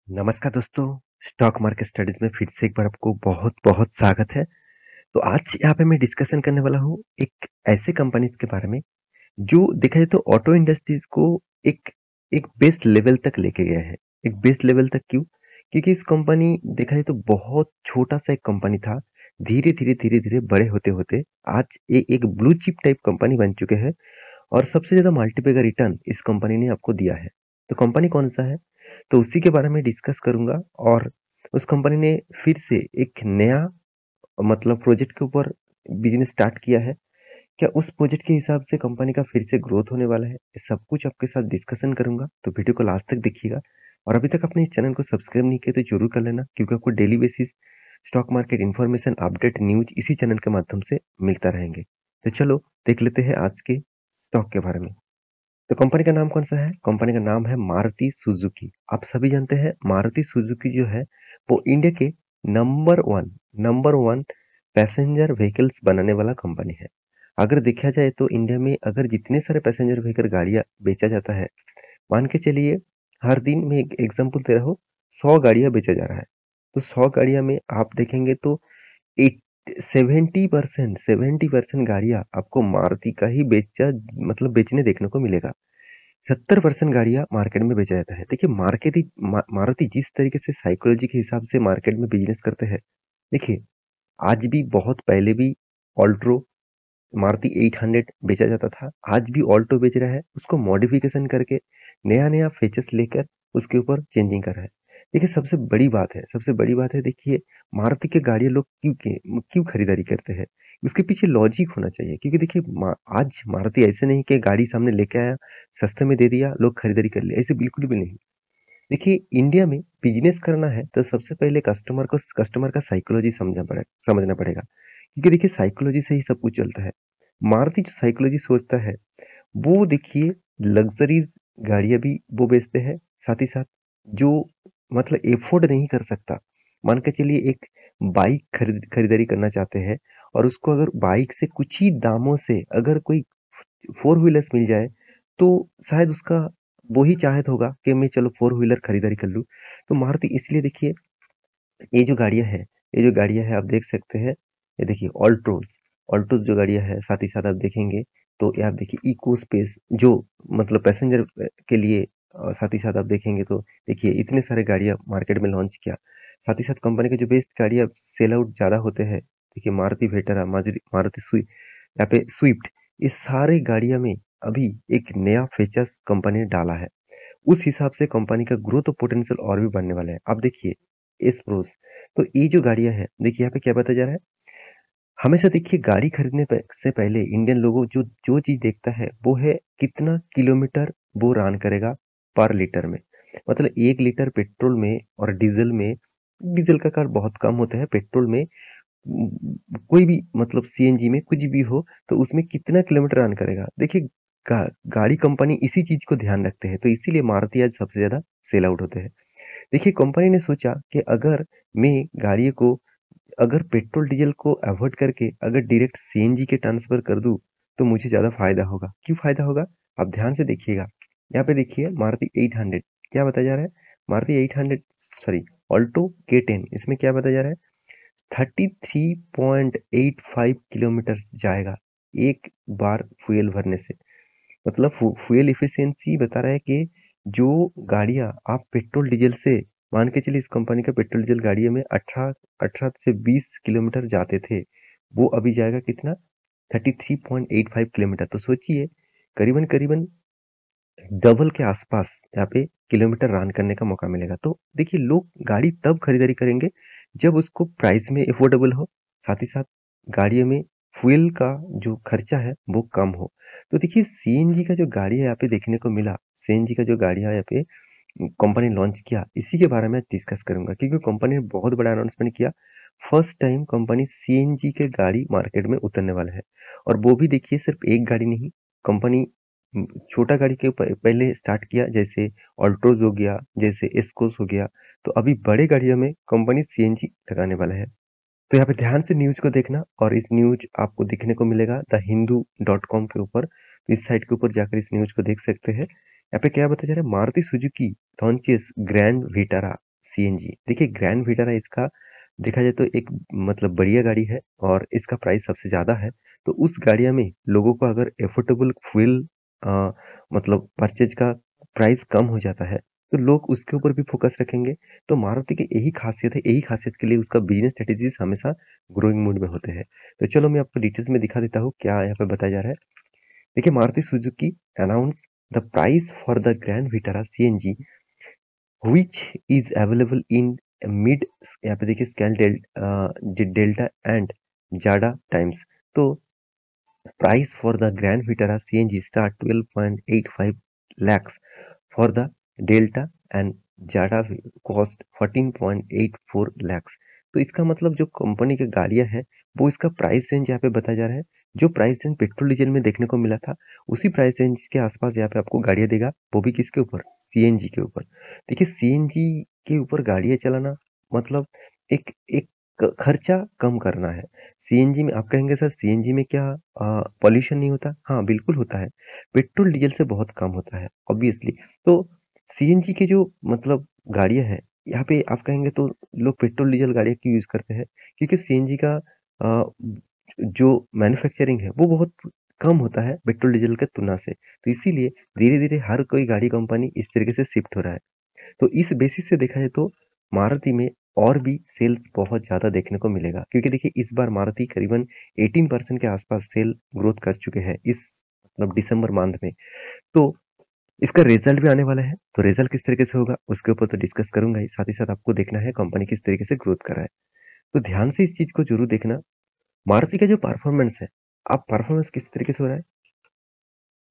नमस्कार दोस्तों, stock market studies में फिर से एक बार आपको बहुत-बहुत स्वागत है। तो आज यहाँ पे मैं डिस्कशन करने वाला हूँ एक ऐसे कंपनीज़ के बारे में, जो देखा जाए तो ऑटो इंडस्ट्रीज़ को एक एक बेस्ट लेवल तक लेके गया है। एक बेस्ट लेवल तक क्यों? क्योंकि इस कंपनी देखा जाए तो बहुत छोटा-सा एक कंपनी था। धीरे-धीरे, धीरे-धीरे बड़े होते-होते आज एक ब्लू चिप टाइप कंपनी बन चुके हैं और सबसे ज़्यादा मल्टीपल का रिटर्न इस कंपनी ने आपको दिया है। तो कंपनी कौन-सा है? तो उसी के बारे में डिस्कस करूँगा और उस कंपनी ने फिर से एक नया मतलब प्रोजेक्ट के ऊपर बिज़नेस स्टार्ट किया है। क्या उस प्रोजेक्ट के हिसाब से कंपनी का फिर से ग्रोथ होने वाला है? ये सब कुछ आपके साथ डिस्कशन करूँगा, तो वीडियो को लास्ट तक देखिएगा। और अभी तक आपने इस चैनल को सब्सक्राइब नहीं किया तो ज़रूर कर लेना क्योंकि आपको daily basis stock market information, update, news इसी चैनल के माध्यम से मिलता रहेंगे। तो चलो देख लेते हैं आज के स्टॉक के बारे में। तो कंपनी का नाम कौन-सा है? कंपनी का नाम है मारुति सुजुकी। आप सभी जानते हैं मारुति सुजुकी जो है वो इंडिया के नंबर 1 पैसेंजर व्हीकल्स बनाने वाला कंपनी है। अगर देखा जाए तो इंडिया में अगर जितने सारे पैसेंजर व्हीकल गाड़ियाँ बेचा जाता है, मान के चलिए हर दिन मैं एक एग्ज़ाम्पल दे रहा हूँ, 100 गाड़ियाँ बेचा जा रहा है। तो 100 गाड़ियाँ में आप देखेंगे तो एट 70% गाड़ियाँ आपको मारुति का ही बेचा मतलब बेचने देखने को मिलेगा। 70% गाड़ियाँ मार्केट में बेचा जाता है। देखिए मारुति जिस तरीके से साइकोलॉजी के हिसाब से मार्केट में बिज़नेस करते हैं, देखिए आज भी बहुत पहले भी ऑल्ट्रो, मारुति 800 बेचा जाता था। आज भी ऑल्टो बेच रहा है, उसको मॉडिफ़िकेशन करके नया-नया फीचर्स लेकर उसके ऊपर चेंजिंग कर रहा है। देखिए सबसे बड़ी बात है देखिए मारुति की गाड़ियाँ लोग क्यों खरीदारी करते हैं? उसके पीछे लॉजिक होना चाहिए क्योंकि देखिए आज मारुति ऐसे नहीं कि गाड़ी सामने लेके आया, सस्ते में दे दिया, लोग खरीदारी कर लिए, ऐसे बिल्कुल भी नहीं। देखिए इंडिया में बिज़नेस करना है तो सबसे पहले कस्टमर का साइकोलॉजी समझना पड़ेगा। क्योंकि देखिए साइकोलॉजी से ही सब कुछ चलता है। मारुति जो साइकोलॉजी सोचता है, वो देखिए लग्ज़रीज़ गाड़ियाँ भी वो बेचते हैं, साथ ही साथ जो मतलब एफ़ोर्ड नहीं कर सकता, मान के चलिए एक बाइक खरीदारी करना चाहते हैं और उसको अगर बाइक से कुछ ही दामों से अगर कोई फ़ोर व्हीलर्स मिल जाए, तो शायद उसका वो ही चाहत होगा कि मैं चलो फ़ोर व्हीलर खरीदारी कर लूँ। तो मारुति इसलिए देखिए ये जो गाड़ियाँ हैं आप देख सकते हैं, ये देखिए ऑल्टोज़ जो गाड़ियाँ हैं, साथ ही साथ आप देखेंगे तो ये आप देखिए इको स्पेस जो मतलब पैसेंजर के लिए साथ ही साथ आप देखेंगे तो देखिए इतने सारे गाड़ियाँ मार्केट में लॉन्च किया। साथ ही साथ कंपनी के जो बेस्ट गाड़ियाँ सेल आउट ज़्यादा होते हैं, देखिए मारुति वेटरा, मारुति यहाँ पे स्विफ्ट, इस सारे गाड़ियाँ में अभी एक नया फीचर्स कंपनी ने डाला है। उस हिसाब से कंपनी का ग्रोथ पोटेंशियल और भी बढ़ने वाला है। अब देखिए एस प्रोस, तो ये जो गाड़ियाँ हैं, देखिए यहाँ पे क्या बताया जा रहा है, हमेशा देखिए गाड़ी खरीदने से पहले इंडियन लोगों जो जो चीज़ देखता है, वो है कितना किलोमीटर वो रन करेगा पर लीटर में। मतलब 1 लीटर पेट्रोल में और डीज़ल का कार बहुत कम होता है, पेट्रोल में कोई भी मतलब सीएनजी में कुछ भी हो, तो उसमें कितना किलोमीटर रन करेगा। देखिए गाड़ी कंपनी इसी चीज़ को ध्यान रखते हैं, तो इसीलिए मारुति आज सबसे ज़्यादा सेल आउट होते हैं। देखिए कंपनी ने सोचा कि मैं गाड़ी को अगर पेट्रोल डीजल को अवॉइड करके अगर डायरेक्ट सीएनजी के ट्रांसफ़र कर दूँ, तो मुझे ज़्यादा फ़ायदा होगा। क्यों फ़ायदा होगा? आप ध्यान से देखिएगा। यहाँ पे देखिए मारुति 800 क्या बताया जा रहा है? मारुति 800 सॉरी ऑल्टो K10 इसमें क्या बताया जा रहा है? 33.85 किलोमीटर्स जाएगा, एक बार फ्यूल भरने से। मतलब फ्यूल एफिशिएंसी बता रहा है कि जो गाड़ियाँ आप पेट्रोल डीजल से मान के चलिए इस कंपनी का पेट्रोल डीजल गाड़ियों में 18 से 20 किलोमीटर जाते थे, वो अभी जाएगा कितना 33.85 किलोमीटर। तो सोचिए करीबन-करीबन डबल के आसपास यहाँ पे किलोमीटर रन करने का मौका मिलेगा। तो देखिए लोग गाड़ी तब खरीदारी करेंगे जब उसको प्राइस में अफोर्डेबल हो, साथ ही साथ गाड़ियों में फ्यूल का जो खर्चा है वो कम हो। तो देखिए सीएनजी का जो गाड़ी यहाँ पे देखने को मिला, सीएनजी का जो गाड़ियाँ यहाँ पे कंपनी लॉन्च किया, इसी के बारे में आज डिस्कस करूँगा क्योंकि कंपनी ने बहुत बड़ा अनाउंसमेंट किया। फर्स्ट टाइम कंपनी सीएनजी के गाड़ी मार्केट में उतरने वाला है और वो भी देखिए सिर्फ एक गाड़ी नहीं, कंपनी छोटा गाड़ी के पहले स्टार्ट किया जैसे ऑल्टोज हो गया, जैसे एस्कोस हो गया, तो अभी बड़े गाड़ियों में कंपनी सीएनजी लगाने वाला है। तो यहाँ पे ध्यान से न्यूज़ को देखना और इस न्यूज़ आपको देखने को मिलेगा thehindu.com के ऊपर। तो इस साइट के ऊपर जाकर इस न्यूज़ को देख सकते हैं। यहाँ पे क्या बताया जा रहा है Maruti Suzuki launches grand Vitara. CNG. देखिए ग्रैंड विटारा इसका देखा जाए तो एक मतलब बढ़िया गाड़ी है और इसका प्राइस सबसे ज़्यादा है। तो उस गाड़ियाँ में लोगों को अगर अफोर्डेबल फ्यूल अ, मतलब परचेज़ का प्राइस कम हो जाता है, तो लोग उसके ऊपर भी फ़ोकस रखेंगे। तो मारुति की यही ख़ासियत है, यही ख़ासियत के लिए उसका बिज़नेस स्ट्रैटेजीज़ हमेशा ग्रोइंग मोड में होते हैं। तो चलो मैं आपको डिटेल्स में दिखा देता हूँ, क्या यहाँ पे बताया जा रहा है। देखिए Maruti Suzuki announce the price for the grand Vitara CNG which is available in mid यहाँ पे देखिए स्केल डेल्टा एंड जाडा टाइम्स। तो price for the Grand Vitara CNG start 12.85 lakhs for the Delta and Jada cost 14.84 lakhs। तो इसका मतलब जो company की गाड़ियां हैं वो इसका प्राइस रेंज यहाँ पे बताया जा रहा है। जो प्राइस रेंज पेट्रोल डीजल में देखने को मिला था उसी प्राइस रेंज के आसपास यहाँ पे आपको गाड़ियां देगा, वो भी किसके ऊपर, सीएनजी के ऊपर। देखिए सीएनजी के ऊपर गाड़ियां चलाना मतलब एक एक खर्चा कम करना है। सीएनजी में आप कहेंगे सर सीएनजी में क्या पॉल्यूशन नहीं होता? हाँ, बिल्कुल होता है। पेट्रोल डीजल से बहुत कम होता है ऑब्वियसली। तो सीएनजी की जो मतलब गाड़ियाँ हैं, यहाँ पे आप कहेंगे तो लोग पेट्रोल डीजल गाड़ियाँ क्यों यूज़ करते हैं? क्योंकि सीएनजी का जो मैन्युफैक्चरिंग है वो बहुत कम होता है पेट्रोल डीजल के तुलना से। तो इसीलिए धीरे-धीरे हर कोई गाड़ी कंपनी इस तरीके से शिफ्ट हो रहा है। तो इस बेसिस से देखा जाए तो मारुति में और भी सेल्स बहुत ज़्यादा देखने को मिलेगा, क्योंकि देखिए इस बार मारुति करीबन 18% के आसपास सेल ग्रोथ कर चुके हैं इस मतलब दिसंबर मंथ में। तो इसका रिजल्ट भी आने वाला है, तो रिजल्ट किस तरीके से होगा उसके ऊपर तो डिस्कस करूंगा ही, साथ ही साथ आपको देखना है कंपनी किस तरीके से ग्रोथ कर रहा है। तो ध्यान से इस चीज को जरूर देखना। मारुति का जो परफॉर्मेंस है, अब परफॉर्मेंस किस तरीके से हो रहा है,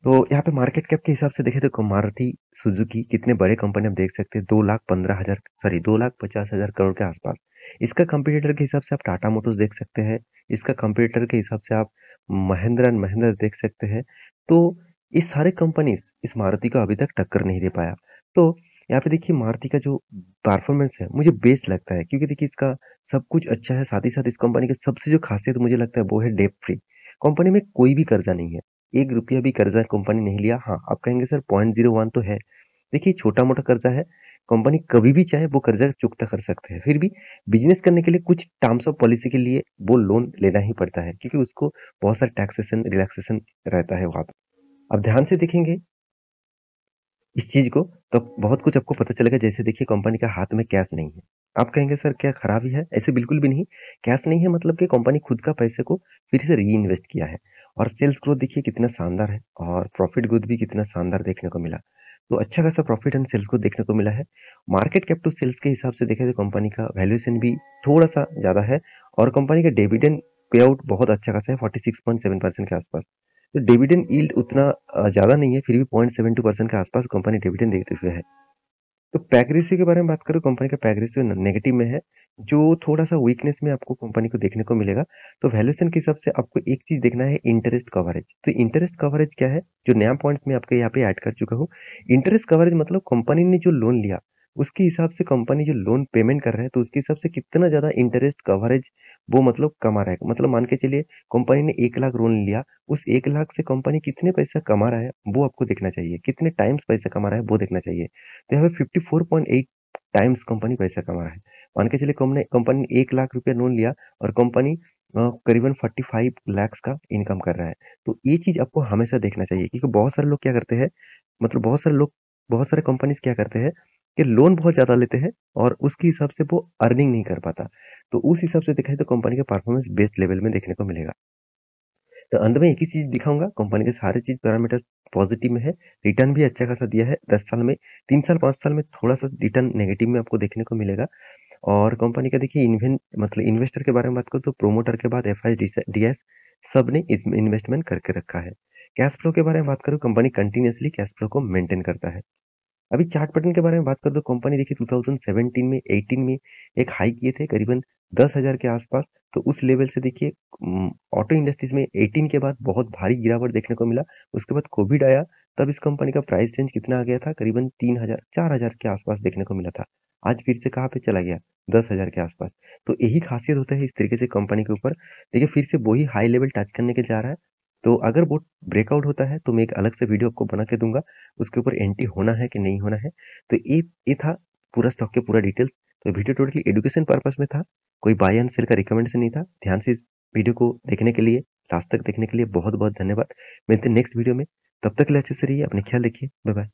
तो यहाँ पे मार्केट कैप के हिसाब से देखें तो मारुति सुजुकी कितने बड़े कंपनी आप देख सकते हैं, 2,15,000 सॉरी 2,50,000 करोड़ के आसपास। इसका कंपटीटर के हिसाब से आप टाटा मोटर्स देख सकते हैं, इसका कंपटीटर के हिसाब से आप महिंद्रा एंड महिंद्रा देख सकते हैं। तो ये सारे कंपनीज इस मारुति को अभी तक टक्कर नहीं दे पाया। तो यहाँ पे देखिए मारुति का जो परफॉर्मेंस है मुझे बेस्ट लगता है, क्योंकि देखिए इसका सब कुछ अच्छा है। साथ ही साथ इस कंपनी की सबसे जो खासियत मुझे लगता है वो है डेब्ट फ्री। कंपनी में कोई भी कर्जा नहीं है, 1 रुपया भी कर्जा कंपनी नहीं लिया। हाँ, आप कहेंगे सर 0.01 तो है। देखिए छोटा-मोटा कर्जा है, कंपनी कभी भी चाहे वो कर्जा चुकता कर सकते हैं। फिर भी बिज़नेस करने के लिए कुछ टर्म्स ऑफ पॉलिसी के लिए वो लोन लेना ही पड़ता है, क्योंकि उसको बहुत सारा टैक्सेशन, रिलैक्सेशन रहता है वहाँ पे। अब ध्यान से देखेंगे इस चीज़ को, तो बहुत कुछ आपको पता चलेगा। जैसे देखिए कंपनी का हाथ में कैश नहीं है। आप कहेंगे सर क्या खराबी है? ऐसे बिल्कुल भी नहीं। कैश नहीं है मतलब कि कंपनी खुद का पैसे को फिर से रीइन्वेस्ट किया है और सेल्स ग्रोथ देखिए कितना शानदार है और प्रॉफिट ग्रोथ भी कितना शानदार देखने को मिला। तो अच्छा खासा प्रॉफिट एंड सेल्स ग्रोथ देखने को मिला है। मार्केट कैप टू सेल्स के हिसाब से देखें तो कंपनी का वैल्यूएशन भी थोड़ा-सा ज़्यादा है और कंपनी का डिविडेंड पे आउट बहुत अच्छा खासा है, 46.7% के आसपास। तो डिविडेंड यील्ड उतना ज़्यादा नहीं है, फिर भी 0.72% के आसपास कंपनी डिविडेंड देते हुए है। तो पैक रेशियो के बारे में बात करूँ, कंपनी का पैक रेशियो नेगेटिव में है, जो थोड़ा-सा वीकनेस में आपको कंपनी को देखने को मिलेगा। तो वैल्यूएशन के हिसाब से आपको एक चीज़ देखना है, इंटरेस्ट कवरेज। तो इंटरेस्ट कवरेज क्या है? जो नया पॉइंट्स मैं आपके यहाँ पे ऐड कर चुका हूँ। इंटरेस्ट कवरेज मतलब कंपनी ने जो लोन लिया, उसके हिसाब से कंपनी जो लोन पेमेंट कर रहा है, तो उसके हिसाब से कितना ज़्यादा इंटरेस्ट कवरेज वो मतलब कमा रहा है। मतलब मान के चलिए कंपनी ने 1 लाख लोन लिया, उस 1 लाख से कंपनी कितने पैसा कमा रहा है, वो आपको देखना चाहिए। कितने टाइम्स पैसा कमा रहा है, वो देखना चाहिए। तो यहाँ पे 54.8 टाइम्स कंपनी पैसा कमा रहा है। मान के चलिए कंपनी ने 1 लाख रुपया लोन लिया और कंपनी करीबन 45 लैक्स का इनकम कर रहा है। तो ये चीज़ आपको हमेशा देखना चाहिए, क्योंकि बहुत सारे लोग क्या करते हैं, मतलब बहुत सारे कंपनीज़ क्या करते हैं कि लोन बहुत ज़्यादा लेते हैं और उसके हिसाब से वो अर्निंग नहीं कर पाता। तो उस हिसाब से देखा जाए तो कंपनी का परफॉर्मेंस बेस्ट लेवल में देखने को मिलेगा। तो अंत में एक ही चीज़ दिखाऊँगा, कंपनी के सारे चीज़ पैरामीटर्स पॉज़िटिव में है, रिटर्न भी अच्छा खासा दिया है 10 साल में। 3 साल 5 साल में थोड़ा-सा रिटर्न नेगेटिव में आपको देखने को मिलेगा। और कंपनी का देखिए मतलब इन्वेस्टर के बारे में बात करूँ तो प्रोमोटर के बाद एफआई, डीएस सबने इसमें इन्वेस्टमेंट करके रखा है। कैश फ्लो के बारे में बात करूँ, कंपनी कंटीन्यूअसली कैश फ्लो को मेंटेन करता है। अभी चार्ट पैटर्न के बारे में बात करूँ तो कंपनी देखिए 2017 में 18 में एक हाई किए थे करीबन 10,000 के आसपास। तो उस लेवल से देखिए ऑटो इंडस्ट्रीज में 18 के बाद बहुत भारी गिरावट देखने को मिला। उसके बाद कोविड आया, तब इस कंपनी का प्राइस रेंज कितना आ गया था, करीबन 3,000 4,000 के आसपास देखने को मिला था। आज फिर से कहाँ पे चला गया, 10,000 के आसपास। तो यही खासियत होता है इस तरीके से कंपनी के ऊपर। देखिए फिर से वही हाई लेवल टच करने के जा रहा है। तो अगर वो ब्रेकआउट होता है तो मैं एक अलग से वीडियो आपको बना के दूंगा, उसके ऊपर एंटी होना है कि नहीं होना है। तो ये था पूरा स्टॉक के पूरा डिटेल्स। तो वीडियो टोटली एजुकेशन पर्पस में था, कोई बाय एंड सेल का रिकमेंडेशन नहीं था। ध्यान से इस वीडियो को देखने के लिए, लास्ट तक देखने के लिए बहुत बहुत धन्यवाद। मिलते हैं नेक्स्ट वीडियो में, तब तक के लिए अच्छे से रहिए, अपने ख्याल रखिए, बाय बाय।